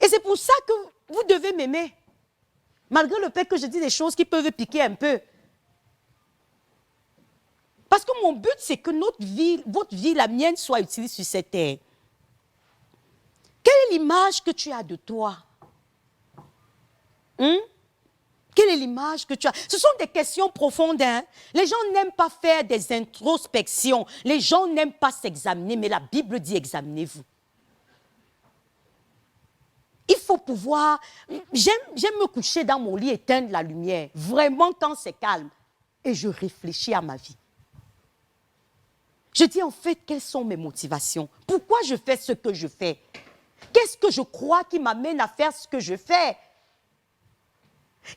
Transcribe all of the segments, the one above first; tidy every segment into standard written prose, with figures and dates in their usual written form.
Et c'est pour ça que vous devez m'aimer. Malgré le fait que je dis des choses qui peuvent piquer un peu. Parce que mon but, c'est que notre vie, votre vie, la mienne, soit utile sur cette terre. Quelle est l'image que tu as de toi? Quelle est l'image que tu as? Ce sont des questions profondes. Hein? Les gens n'aiment pas faire des introspections. Les gens n'aiment pas s'examiner, mais la Bible dit examinez-vous. Il faut pouvoir... J'aime me coucher dans mon lit, éteindre la lumière. Vraiment quand c'est calme. Et je réfléchis à ma vie. Je dis en fait, quelles sont mes motivations? Pourquoi je fais ce que je fais? Qu'est-ce que je crois qui m'amène à faire ce que je fais?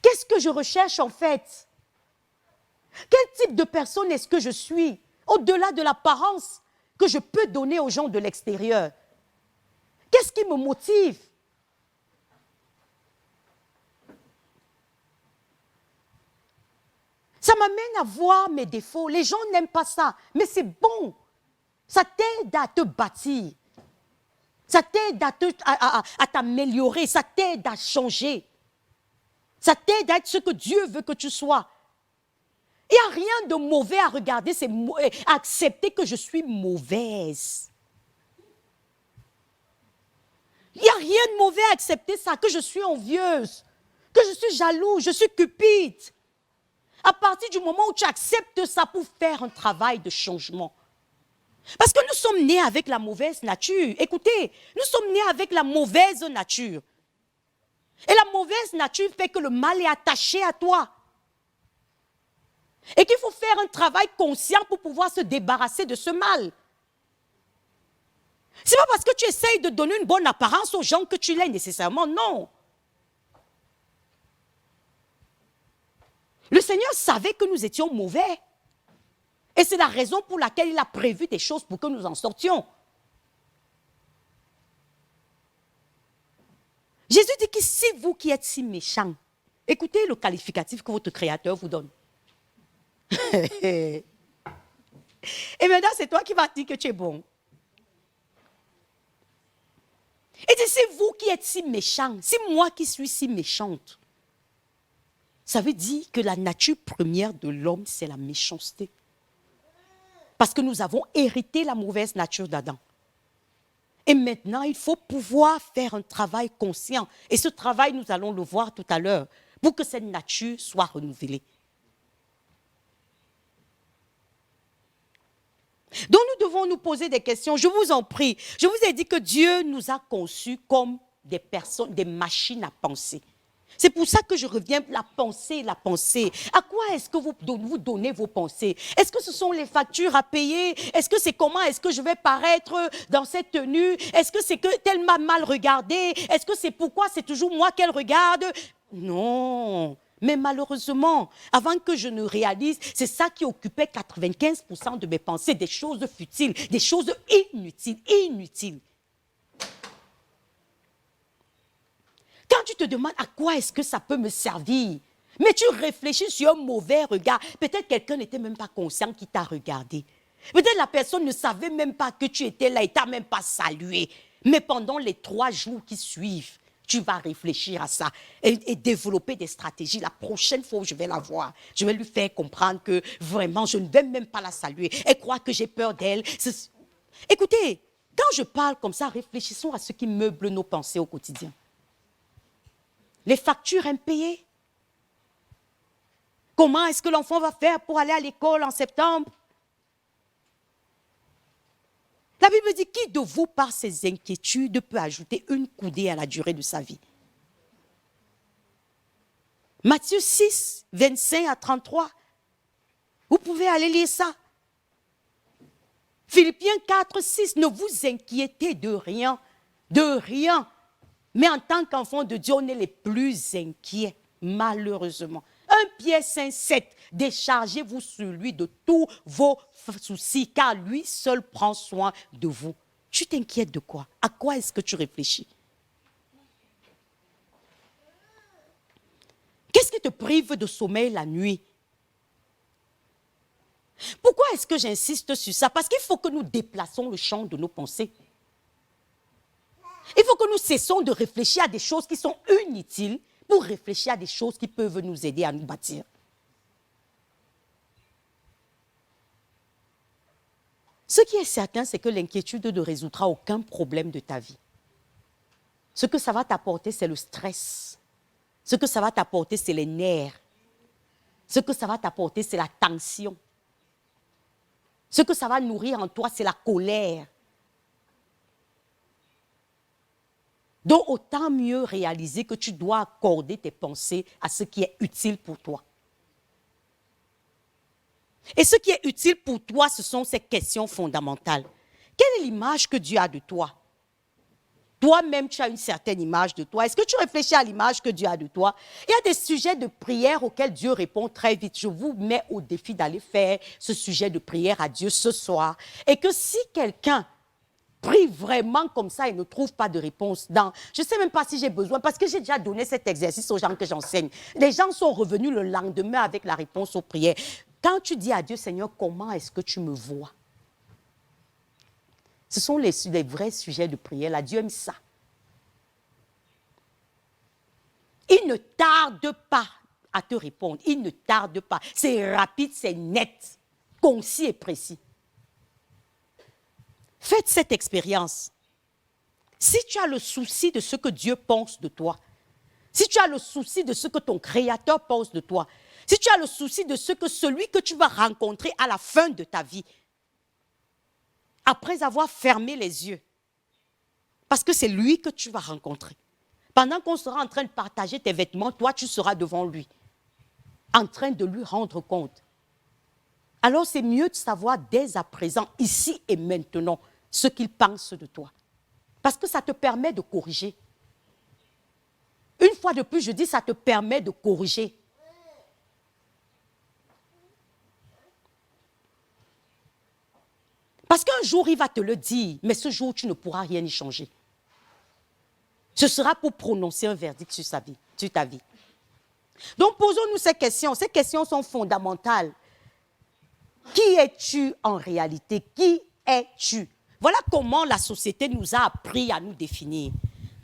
Qu'est-ce que je recherche en fait? Quel type de personne est-ce que je suis? Au-delà de l'apparence que je peux donner aux gens de l'extérieur. Qu'est-ce qui me motive? Ça m'amène à voir mes défauts. Les gens n'aiment pas ça, mais c'est bon. Ça t'aide à te bâtir. Ça t'aide à t'améliorer. Ça t'aide à changer. Ça t'aide à être ce que Dieu veut que tu sois. Il n'y a rien de mauvais à regarder, c'est à accepter que je suis mauvaise. Il n'y a rien de mauvais à accepter ça, que je suis envieuse, que je suis jaloux, je suis cupide. À partir du moment où tu acceptes ça pour faire un travail de changement. Parce que nous sommes nés avec la mauvaise nature. Écoutez, nous sommes nés avec la mauvaise nature. Et la mauvaise nature fait que le mal est attaché à toi. Et qu'il faut faire un travail conscient pour pouvoir se débarrasser de ce mal. Ce n'est pas parce que tu essayes de donner une bonne apparence aux gens que tu l'es nécessairement, non. Le Seigneur savait que nous étions mauvais. Et c'est la raison pour laquelle il a prévu des choses pour que nous en sortions. Jésus dit que si vous qui êtes si méchants, écoutez le qualificatif que votre Créateur vous donne. Et maintenant, c'est toi qui vas dire que tu es bon. Et dit, c'est vous qui êtes si méchants, c'est moi qui suis si méchante. Ça veut dire que la nature première de l'homme, c'est la méchanceté. Parce que nous avons hérité la mauvaise nature d'Adam. Et maintenant, il faut pouvoir faire un travail conscient. Et ce travail, nous allons le voir tout à l'heure, pour que cette nature soit renouvelée. Donc nous devons nous poser des questions. Je vous en prie. Je vous ai dit que Dieu nous a conçus comme des personnes, des machines à penser. C'est pour ça que je reviens, la pensée. À quoi est-ce que vous donnez vos pensées? Est-ce que ce sont les factures à payer? Est-ce que c'est comment est-ce que je vais paraître dans cette tenue? Est-ce que c'est que tel m'a mal regardé? Est-ce que c'est pourquoi c'est toujours moi qu'elle regarde? Non. Mais malheureusement, avant que je ne réalise, c'est ça qui occupait 95% de mes pensées, des choses futiles, des choses inutiles. Quand tu te demandes à quoi est-ce que ça peut me servir, mais tu réfléchis sur un mauvais regard, peut-être quelqu'un n'était même pas conscient qui t'a regardé. Peut-être la personne ne savait même pas que tu étais là et t'a même pas salué. Mais pendant les 3 jours qui suivent, tu vas réfléchir à ça et développer des stratégies. La prochaine fois où je vais la voir, je vais lui faire comprendre que vraiment, je ne vais même pas la saluer. Elle croit que j'ai peur d'elle. Écoutez, quand je parle comme ça, réfléchissons à ce qui meuble nos pensées au quotidien. Les factures impayées. Comment est-ce que l'enfant va faire pour aller à l'école en septembre? La Bible dit, qui de vous, par ses inquiétudes, peut ajouter une coudée à la durée de sa vie? Matthieu 6, 25 à 33. Vous pouvez aller lire ça. Philippiens 4, 6. Ne vous inquiétez de rien. De rien. Mais en tant qu'enfant de Dieu, on est les plus inquiets, malheureusement. 1 Pierre 5, 7. Déchargez-vous sur lui de tous vos soucis, car lui seul prend soin de vous. Tu t'inquiètes de quoi? À quoi est-ce que tu réfléchis? Qu'est-ce qui te prive de sommeil la nuit? Pourquoi est-ce que j'insiste sur ça? Parce qu'il faut que nous déplaçons le champ de nos pensées. Il faut que nous cessons de réfléchir à des choses qui sont inutiles pour réfléchir à des choses qui peuvent nous aider à nous bâtir. Ce qui est certain, c'est que l'inquiétude ne résoudra aucun problème de ta vie. Ce que ça va t'apporter, c'est le stress. Ce que ça va t'apporter, c'est les nerfs. Ce que ça va t'apporter, c'est la tension. Ce que ça va nourrir en toi, c'est la colère. Donc, autant mieux réaliser que tu dois accorder tes pensées à ce qui est utile pour toi. Et ce qui est utile pour toi, ce sont ces questions fondamentales. Quelle est l'image que Dieu a de toi? Toi-même, tu as une certaine image de toi. Est-ce que tu réfléchis à l'image que Dieu a de toi? Il y a des sujets de prière auxquels Dieu répond très vite. Je vous mets au défi d'aller faire ce sujet de prière à Dieu ce soir. Et que si quelqu'un prie vraiment comme ça et ne trouve pas de réponse je ne sais même pas si j'ai besoin, parce que j'ai déjà donné cet exercice aux gens que j'enseigne. Les gens sont revenus le lendemain avec la réponse aux prières. Quand tu dis à Dieu, Seigneur, comment est-ce que tu me vois? Ce sont les vrais sujets de prière. Là, Dieu aime ça. Il ne tarde pas à te répondre. Il ne tarde pas. C'est rapide, c'est net, concis et précis. Faites cette expérience. Si tu as le souci de ce que Dieu pense de toi, si tu as le souci de ce que ton Créateur pense de toi, si tu as le souci de ce que celui que tu vas rencontrer à la fin de ta vie, après avoir fermé les yeux, parce que c'est lui que tu vas rencontrer. Pendant qu'on sera en train de partager tes vêtements, toi, tu seras devant lui, en train de lui rendre compte. Alors, c'est mieux de savoir dès à présent, ici et maintenant, ce qu'il pense de toi. Parce que ça te permet de corriger. Une fois de plus, je dis, ça te permet de corriger. Parce qu'un jour, il va te le dire, mais ce jour, tu ne pourras rien y changer. Ce sera pour prononcer un verdict sur ta vie. Donc, posons-nous ces questions. Ces questions sont fondamentales. Qui es-tu en réalité? Qui es-tu? Voilà comment la société nous a appris à nous définir.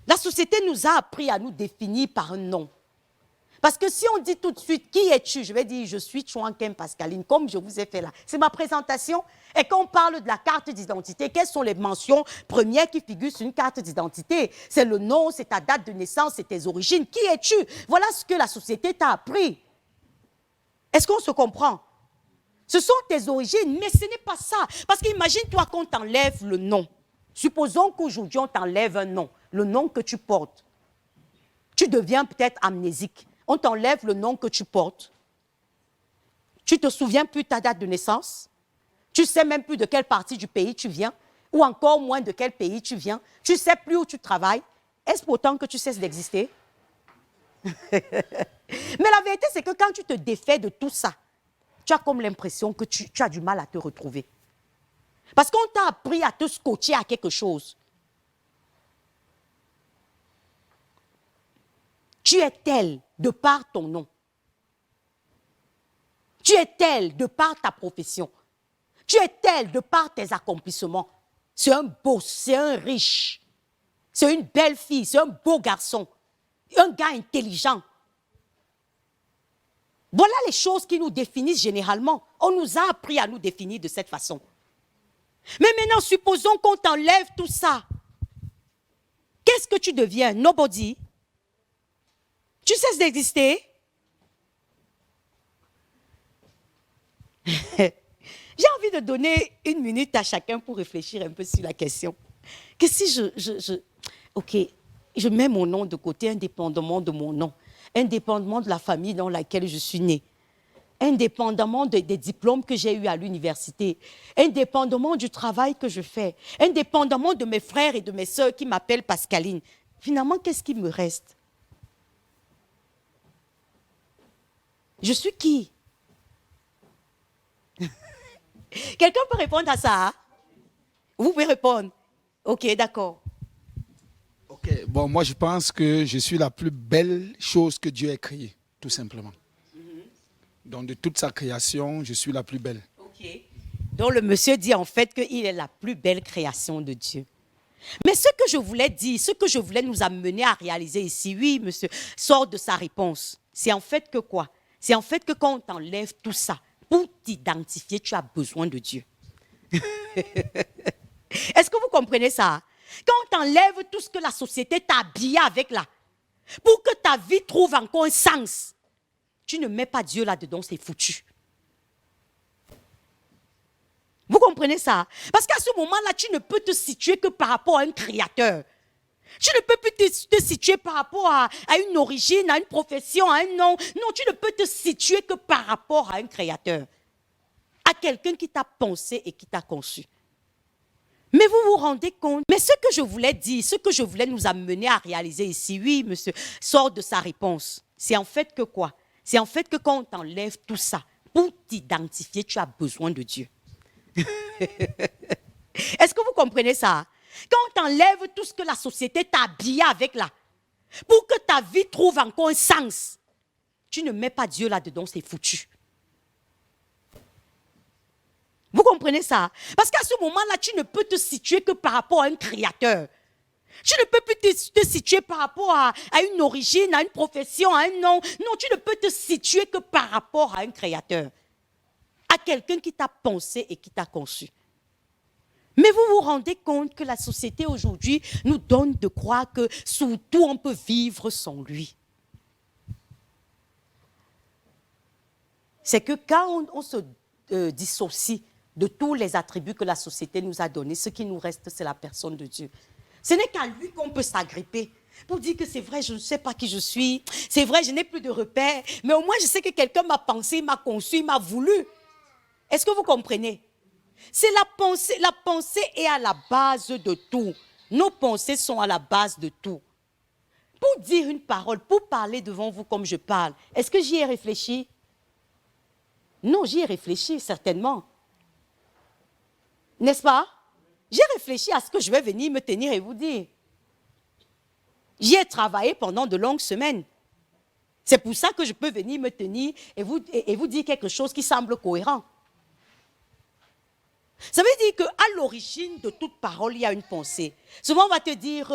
La société nous a appris à nous définir par un nom. Parce que si on dit tout de suite, qui es-tu? Je vais dire, je suis Chouankem Pascaline, comme je vous ai fait là. C'est ma présentation. Et quand on parle de la carte d'identité, quelles sont les mentions premières qui figurent sur une carte d'identité? C'est le nom, c'est ta date de naissance, c'est tes origines. Qui es-tu? Voilà ce que la société t'a appris. Est-ce qu'on se comprend? Ce sont tes origines, mais ce n'est pas ça. Parce qu'imagine-toi qu'on t'enlève le nom. Supposons qu'aujourd'hui, on t'enlève un nom, le nom que tu portes. Tu deviens peut-être amnésique. On t'enlève le nom que tu portes. Tu ne te souviens plus de ta date de naissance. Tu ne sais même plus de quelle partie du pays tu viens, ou encore moins de quel pays tu viens. Tu ne sais plus où tu travailles. Est-ce pourtant que tu cesses d'exister? Mais la vérité, c'est que quand tu te défais de tout ça, tu as comme l'impression que tu as du mal à te retrouver. Parce qu'on t'a appris à te scotcher à quelque chose. Tu es tel de par ton nom. Tu es tel de par ta profession. Tu es tel de par tes accomplissements. C'est un beau, c'est un riche. C'est une belle fille, c'est un beau garçon. Un gars intelligent. Voilà les choses qui nous définissent généralement. On nous a appris à nous définir de cette façon. Mais maintenant, supposons qu'on t'enlève tout ça. Qu'est-ce que tu deviens? Nobody. Tu cesses d'exister. J'ai envie de donner 1 minute à chacun pour réfléchir un peu sur la question. Que si je mets mon nom de côté, indépendamment de mon nom, indépendamment de la famille dans laquelle je suis née, indépendamment des diplômes que j'ai eus à l'université, indépendamment du travail que je fais, indépendamment de mes frères et de mes sœurs qui m'appellent Pascaline, finalement, qu'est-ce qui me reste? Je suis qui? Quelqu'un peut répondre à ça? Hein? Vous pouvez répondre. Ok, d'accord. Ok, bon, moi je pense que je suis la plus belle chose que Dieu ait créée, tout simplement. Donc de toute sa création, je suis la plus belle. Ok. Donc le monsieur dit en fait qu'il est la plus belle création de Dieu. Mais ce que je voulais dire, ce que je voulais nous amener à réaliser ici, oui, monsieur, sort de sa réponse. C'est en fait que quoi? C'est en fait que quand on t'enlève tout ça, pour t'identifier, tu as besoin de Dieu. Est-ce que vous comprenez ça? Quand on t'enlève tout ce que la société t'a habillé avec là, pour que ta vie trouve encore un sens, tu ne mets pas Dieu là-dedans, c'est foutu. Vous comprenez ça? Parce qu'à ce moment-là, tu ne peux te situer que par rapport à un créateur. Tu ne peux plus te situer par rapport à une origine, à une profession, à un nom. Non, tu ne peux te situer que par rapport à un créateur. À quelqu'un qui t'a pensé et qui t'a conçu. Mais vous vous rendez compte? Mais ce que je voulais dire, ce que je voulais nous amener à réaliser ici, oui, monsieur, sort de sa réponse. C'est en fait que quoi? C'est en fait que quand on t'enlève tout ça, pour t'identifier, tu as besoin de Dieu. Est-ce que vous comprenez ça? Quand on t'enlève tout ce que la société t'a habillé avec là, pour que ta vie trouve encore un sens, tu ne mets pas Dieu là-dedans, c'est foutu. Vous comprenez ça? Parce qu'à ce moment-là, tu ne peux te situer que par rapport à un créateur. Tu ne peux plus te situer par rapport à une origine, à une profession, à un nom. Non, tu ne peux te situer que par rapport à un créateur. À quelqu'un qui t'a pensé et qui t'a conçu. Mais vous vous rendez compte que la société aujourd'hui nous donne de croire que surtout on peut vivre sans lui. C'est que quand on se dissocie de tous les attributs que la société nous a donnés, ce qui nous reste, c'est la personne de Dieu. Ce n'est qu'à lui qu'on peut s'agripper pour dire que c'est vrai, je ne sais pas qui je suis, c'est vrai, je n'ai plus de repères, mais au moins je sais que quelqu'un m'a pensé, m'a conçu, m'a voulu. Est-ce que vous comprenez? C'est la pensée est à la base de tout. Nos pensées sont à la base de tout. Pour dire une parole, pour parler devant vous comme je parle, est-ce que j'y ai réfléchi? Non, j'y ai réfléchi, certainement. N'est-ce pas? J'ai réfléchi à ce que je vais venir me tenir et vous dire. J'y ai travaillé pendant de longues semaines. C'est pour ça que je peux venir me tenir et vous dire quelque chose qui semble cohérent. Ça veut dire qu'à l'origine de toute parole, il y a une pensée. Souvent, on va te dire,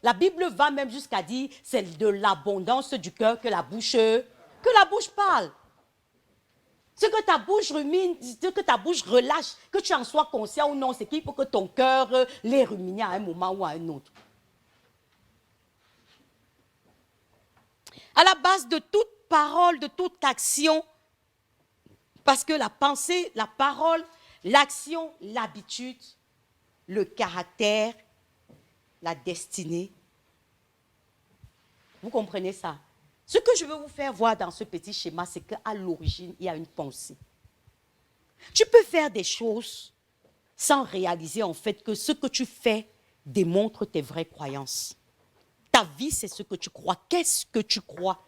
la Bible va même jusqu'à dire, c'est de l'abondance du cœur que la bouche parle. Ce que ta bouche rumine, ce que ta bouche relâche, que tu en sois conscient ou non, c'est qu'il faut que ton cœur les rumine à un moment ou à un autre. À la base de toute parole, de toute action, parce que la pensée, la parole, l'action, l'habitude, le caractère, la destinée. Vous comprenez ça? Ce que je veux vous faire voir dans ce petit schéma, c'est qu'à l'origine, il y a une pensée. Tu peux faire des choses sans réaliser en fait que ce que tu fais démontre tes vraies croyances. Ta vie, c'est ce que tu crois. Qu'est-ce que tu crois?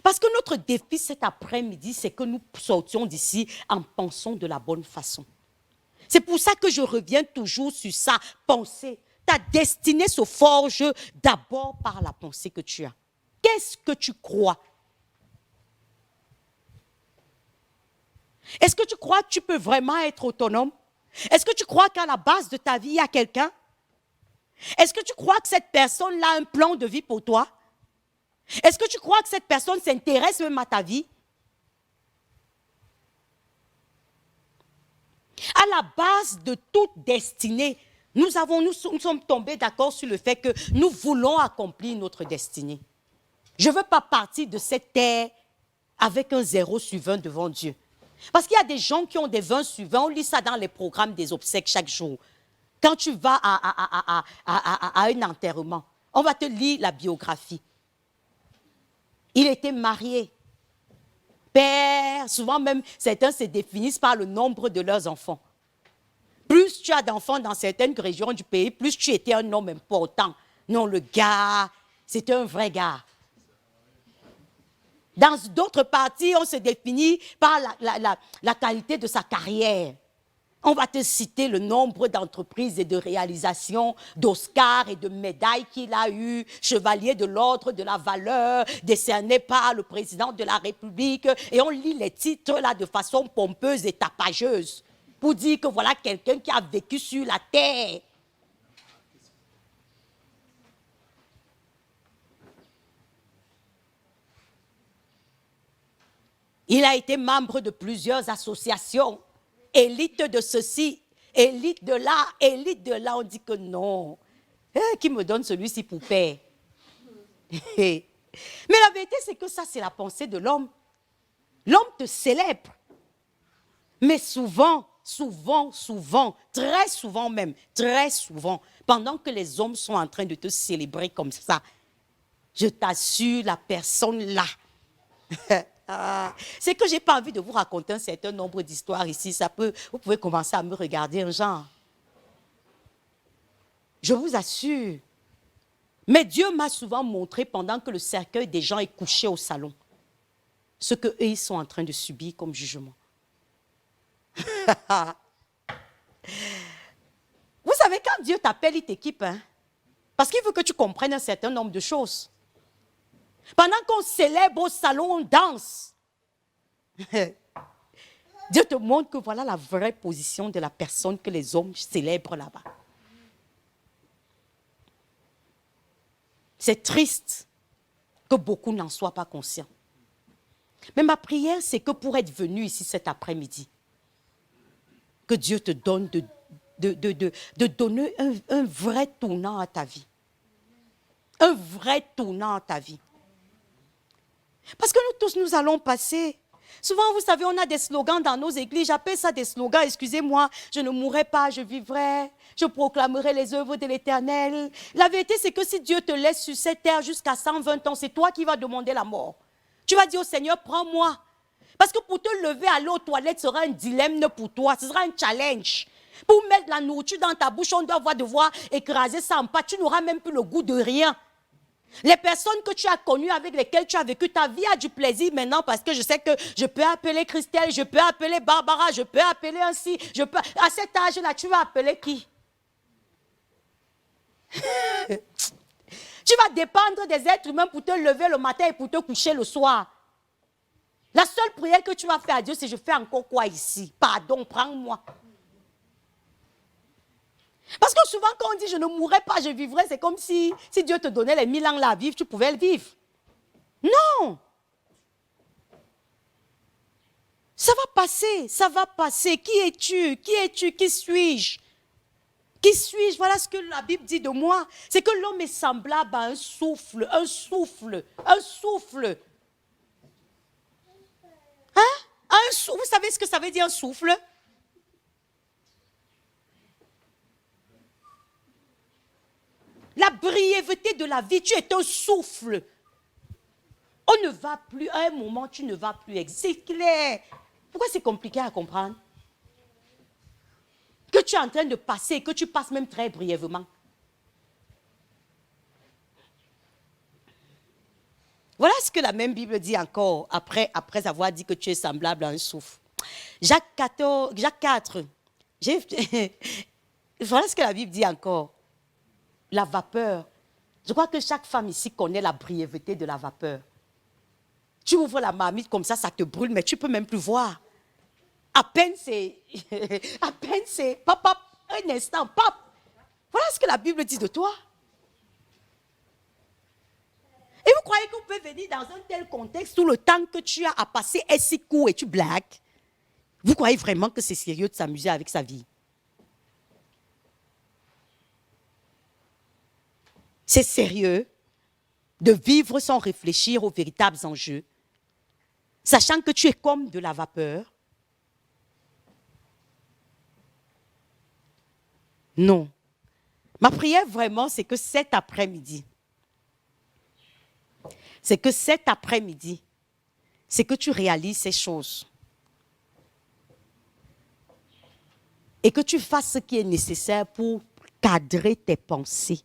Parce que notre défi cet après-midi, c'est que nous sortions d'ici en pensant de la bonne façon. C'est pour ça que je reviens toujours sur ça. Penser. Ta destinée se forge d'abord par la pensée que tu as. Qu'est-ce que tu crois? Est-ce que tu crois que tu peux vraiment être autonome? Est-ce que tu crois qu'à la base de ta vie, il y a quelqu'un? Est-ce que tu crois que cette personne-là a un plan de vie pour toi? Est-ce que tu crois que cette personne s'intéresse même à ta vie? À la base de toute destinée, nous sommes tombés d'accord sur le fait que nous voulons accomplir notre destinée. Je ne veux pas partir de cette terre avec un 0 sur 20 devant Dieu. Parce qu'il y a des gens qui ont des 20 sur 20, on lit ça dans les programmes des obsèques chaque jour. Quand tu vas à un enterrement, on va te lire la biographie. Il était marié. Père, souvent même, certains se définissent par le nombre de leurs enfants. Plus tu as d'enfants dans certaines régions du pays, plus tu étais un homme important. Non, le gars, c'était un vrai gars. Dans d'autres parties, on se définit par la qualité de sa carrière. On va te citer le nombre d'entreprises et de réalisations, d'Oscars et de médailles qu'il a eues, chevalier de l'ordre de la valeur, décerné par le président de la République. Et on lit les titres là de façon pompeuse et tapageuse pour dire que voilà quelqu'un qui a vécu sur la terre. Il a été membre de plusieurs associations, élite de ceci, élite de là, élite de là. On dit que non. Qui me donne celui-ci pour père? Mais la vérité, c'est que ça, c'est la pensée de l'homme. L'homme te célèbre. Mais souvent, très souvent même, très souvent, pendant que les hommes sont en train de te célébrer comme ça, je t'assure, la personne là, c'est que je n'ai pas envie de vous raconter un certain nombre d'histoires ici. Vous pouvez commencer à me regarder un genre. Je vous assure. Mais Dieu m'a souvent montré pendant que le cercueil des gens est couché au salon, ce qu'eux, ils sont en train de subir comme jugement. Vous savez, quand Dieu t'appelle, il t'équipe, hein? Parce qu'il veut que tu comprennes un certain nombre de choses. Pendant qu'on célèbre au salon, on danse. Dieu te montre que voilà la vraie position de la personne que les hommes célèbrent là-bas. C'est triste que beaucoup n'en soient pas conscients. Mais ma prière, c'est que pour être venu ici cet après-midi, que Dieu te donne de donner un vrai tournant à ta vie. Un vrai tournant à ta vie. Parce que nous tous, nous allons passer. Souvent, vous savez, on a des slogans dans nos églises. J'appelle ça des slogans. Excusez-moi, je ne mourrai pas, je vivrai. Je proclamerai les œuvres de l'Éternel. La vérité, c'est que si Dieu te laisse sur cette terre jusqu'à 120 ans, c'est toi qui vas demander la mort. Tu vas dire au Seigneur, prends-moi. Parce que pour te lever, aller aux toilettes sera un dilemme pour toi. Ce sera un challenge. Pour mettre la nourriture dans ta bouche, on doit devoir écraser ça en pâte. Tu n'auras même plus le goût de rien. Les personnes que tu as connues, avec lesquelles tu as vécu ta vie, a du plaisir maintenant parce que je sais que je peux appeler Christelle, je peux appeler Barbara, je peux appeler ainsi. À cet âge-là, tu vas appeler qui? Tu vas dépendre des êtres humains pour te lever le matin et pour te coucher le soir. La seule prière que tu vas faire à Dieu, c'est je fais encore quoi ici? Pardon, prends-moi. Parce que souvent, quand on dit je ne mourrai pas, je vivrai, c'est comme si Dieu te donnait les 1000 ans là à vivre, tu pouvais le vivre. Non! Ça va passer, ça va passer. Qui es-tu? Qui es-tu? Qui suis-je? Qui suis-je? Voilà ce que la Bible dit de moi. C'est que l'homme est semblable à un souffle, un souffle, un souffle. Hein? Un souffle. Vous savez ce que ça veut dire un souffle? La brièveté de la vie, tu es un souffle. On ne va plus, à un moment, tu ne vas plus. C'est clair. Pourquoi c'est compliqué à comprendre? Que tu es en train de passer, que tu passes même très brièvement. Voilà ce que la même Bible dit encore, après avoir dit que tu es semblable à un souffle. Jacques 4, voilà ce que la Bible dit encore. La vapeur. Je crois que chaque femme ici connaît la brièveté de la vapeur. Tu ouvres la marmite comme ça te brûle, mais tu ne peux même plus voir. À peine c'est, pop, pop, un instant, pop. Voilà ce que la Bible dit de toi. Et vous croyez que vous pouvez venir dans un tel contexte où le temps que tu as à passer est si court et tu blagues? Vous croyez vraiment que c'est sérieux de s'amuser avec sa vie? C'est sérieux de vivre sans réfléchir aux véritables enjeux, sachant que tu es comme de la vapeur? Non. Ma prière vraiment, c'est que cet après-midi, c'est que tu réalises ces choses. Et que tu fasses ce qui est nécessaire pour cadrer tes pensées.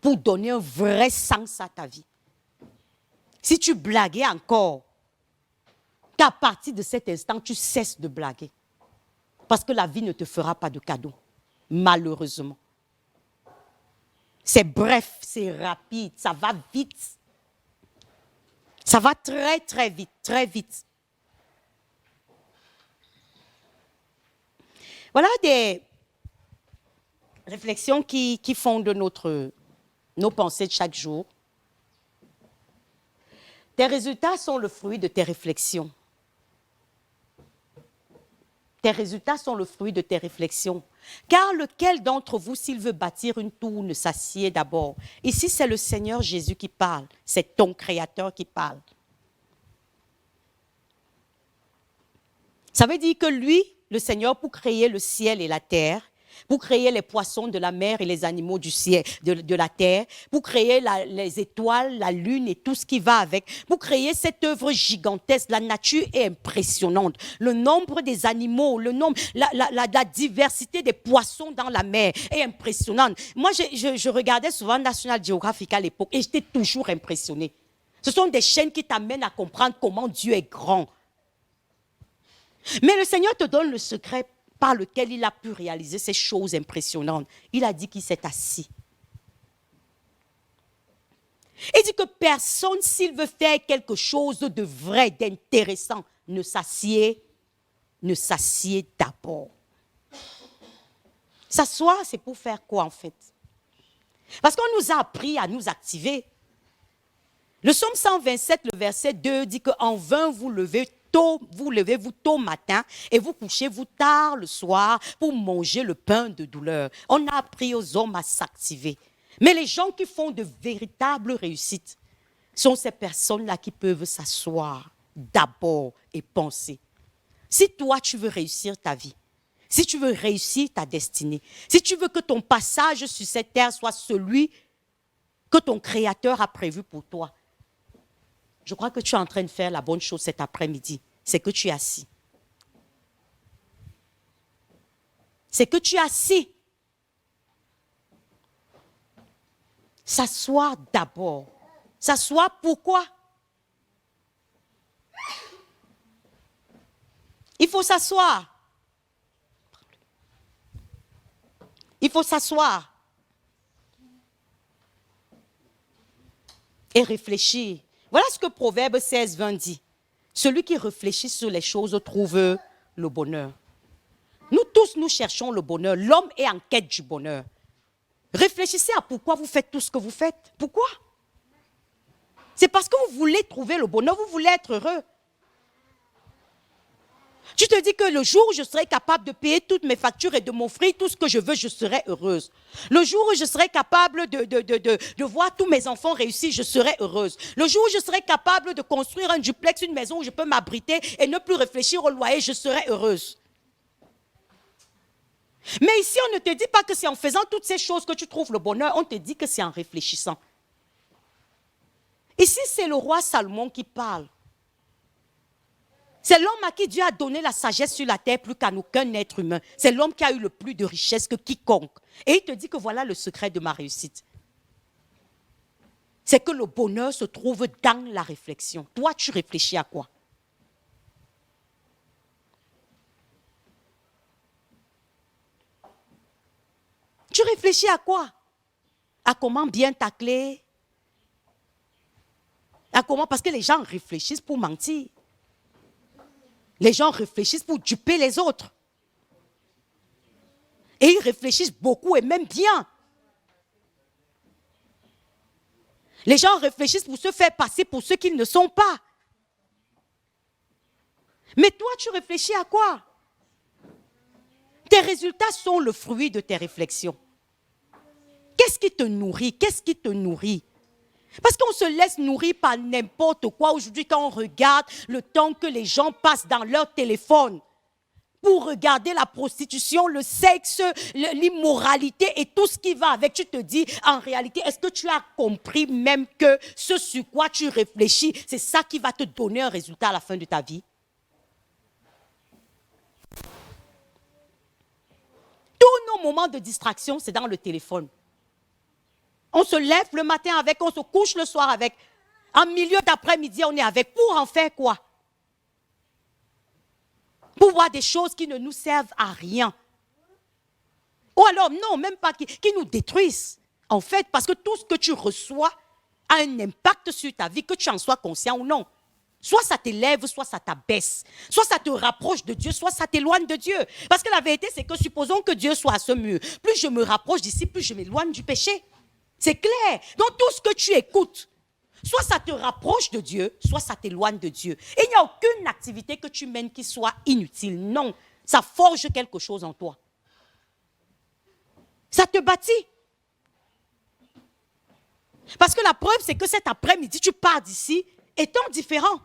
Pour donner un vrai sens à ta vie. Si tu blaguais encore, qu'à partir de cet instant, tu cesses de blaguer. Parce que la vie ne te fera pas de cadeau, malheureusement. C'est bref, c'est rapide, ça va vite. Ça va très, très vite, très vite. Voilà des réflexions qui fondent nos pensées de chaque jour. Tes résultats sont le fruit de tes réflexions. Tes résultats sont le fruit de tes réflexions. Car lequel d'entre vous, s'il veut bâtir une tour, ne s'assied d'abord? Ici, c'est le Seigneur Jésus qui parle. C'est ton Créateur qui parle. Ça veut dire que lui, le Seigneur, pour créer le ciel et la terre, pour créer les poissons de la mer et les animaux du ciel, de la terre, pour créer les étoiles, la lune et tout ce qui va avec, pour créer cette œuvre gigantesque. La nature est impressionnante. Le nombre des animaux, la diversité des poissons dans la mer est impressionnante. Moi, je regardais souvent National Geographic à l'époque et j'étais toujours impressionnée. Ce sont des chaînes qui t'amènent à comprendre comment Dieu est grand. Mais le Seigneur te donne le secret par lequel il a pu réaliser ces choses impressionnantes. Il a dit qu'il s'est assis. Il dit que personne, s'il veut faire quelque chose de vrai, d'intéressant, ne s'assied d'abord. S'asseoir, c'est pour faire quoi en fait? Parce qu'on nous a appris à nous activer. Le psaume 127, le verset 2 dit qu'en vain vous levez-vous tôt matin et vous couchez-vous tard le soir pour manger le pain de douleur. On a appris aux hommes à s'activer. Mais les gens qui font de véritables réussites sont ces personnes-là qui peuvent s'asseoir d'abord et penser. Si toi, tu veux réussir ta vie, si tu veux réussir ta destinée, si tu veux que ton passage sur cette terre soit celui que ton Créateur a prévu pour toi, je crois que tu es en train de faire la bonne chose cet après-midi. C'est que tu es assis. C'est que tu es assis. S'asseoir d'abord. S'asseoir pourquoi? Il faut s'asseoir. Il faut s'asseoir. Et réfléchir. Voilà ce que Proverbe 16, 20 dit. Celui qui réfléchit sur les choses trouve le bonheur. Nous tous, nous cherchons le bonheur. L'homme est en quête du bonheur. Réfléchissez à pourquoi vous faites tout ce que vous faites. Pourquoi? C'est parce que vous voulez trouver le bonheur, vous voulez être heureux. Tu te dis que le jour où je serai capable de payer toutes mes factures et de m'offrir tout ce que je veux, je serai heureuse. Le jour où je serai capable de voir tous mes enfants réussir, je serai heureuse. Le jour où je serai capable de construire un duplex, une maison où je peux m'abriter et ne plus réfléchir au loyer, je serai heureuse. Mais ici, on ne te dit pas que c'est en faisant toutes ces choses que tu trouves le bonheur, on te dit que c'est en réfléchissant. Ici, c'est le roi Salomon qui parle. C'est l'homme à qui Dieu a donné la sagesse sur la terre plus qu'à aucun être humain. C'est l'homme qui a eu le plus de richesse que quiconque. Et il te dit que voilà le secret de ma réussite. C'est que le bonheur se trouve dans la réflexion. Toi, tu réfléchis à quoi? Tu réfléchis à quoi? À comment bien tacler? À comment? Parce que les gens réfléchissent pour mentir. Les gens réfléchissent pour duper les autres. Et ils réfléchissent beaucoup et même bien. Les gens réfléchissent pour se faire passer pour ceux qu'ils ne sont pas. Mais toi, tu réfléchis à quoi? Tes résultats sont le fruit de tes réflexions. Qu'est-ce qui te nourrit? Qu'est-ce qui te nourrit? Parce qu'on se laisse nourrir par n'importe quoi. Aujourd'hui, quand on regarde le temps que les gens passent dans leur téléphone pour regarder la prostitution, le sexe, l'immoralité et tout ce qui va avec, tu te dis, en réalité, est-ce que tu as compris même que ce sur quoi tu réfléchis, c'est ça qui va te donner un résultat à la fin de ta vie? Tous nos moments de distraction, c'est dans le téléphone. On se lève le matin avec, on se couche le soir avec. En milieu d'après-midi, on est avec. Pour en faire quoi? Pour voir des choses qui ne nous servent à rien. Ou alors, non, même pas qui nous détruisent. En fait, parce que tout ce que tu reçois a un impact sur ta vie, que tu en sois conscient ou non. Soit ça t'élève, soit ça t'abaisse. Soit ça te rapproche de Dieu, soit ça t'éloigne de Dieu. Parce que la vérité, c'est que supposons que Dieu soit à ce mur. Plus je me rapproche d'ici, plus je m'éloigne du péché. C'est clair. Donc tout ce que tu écoutes, soit ça te rapproche de Dieu, soit ça t'éloigne de Dieu. Et il n'y a aucune activité que tu mènes qui soit inutile. Non, ça forge quelque chose en toi. Ça te bâtit. Parce que la preuve, c'est que cet après-midi, tu pars d'ici étant différent.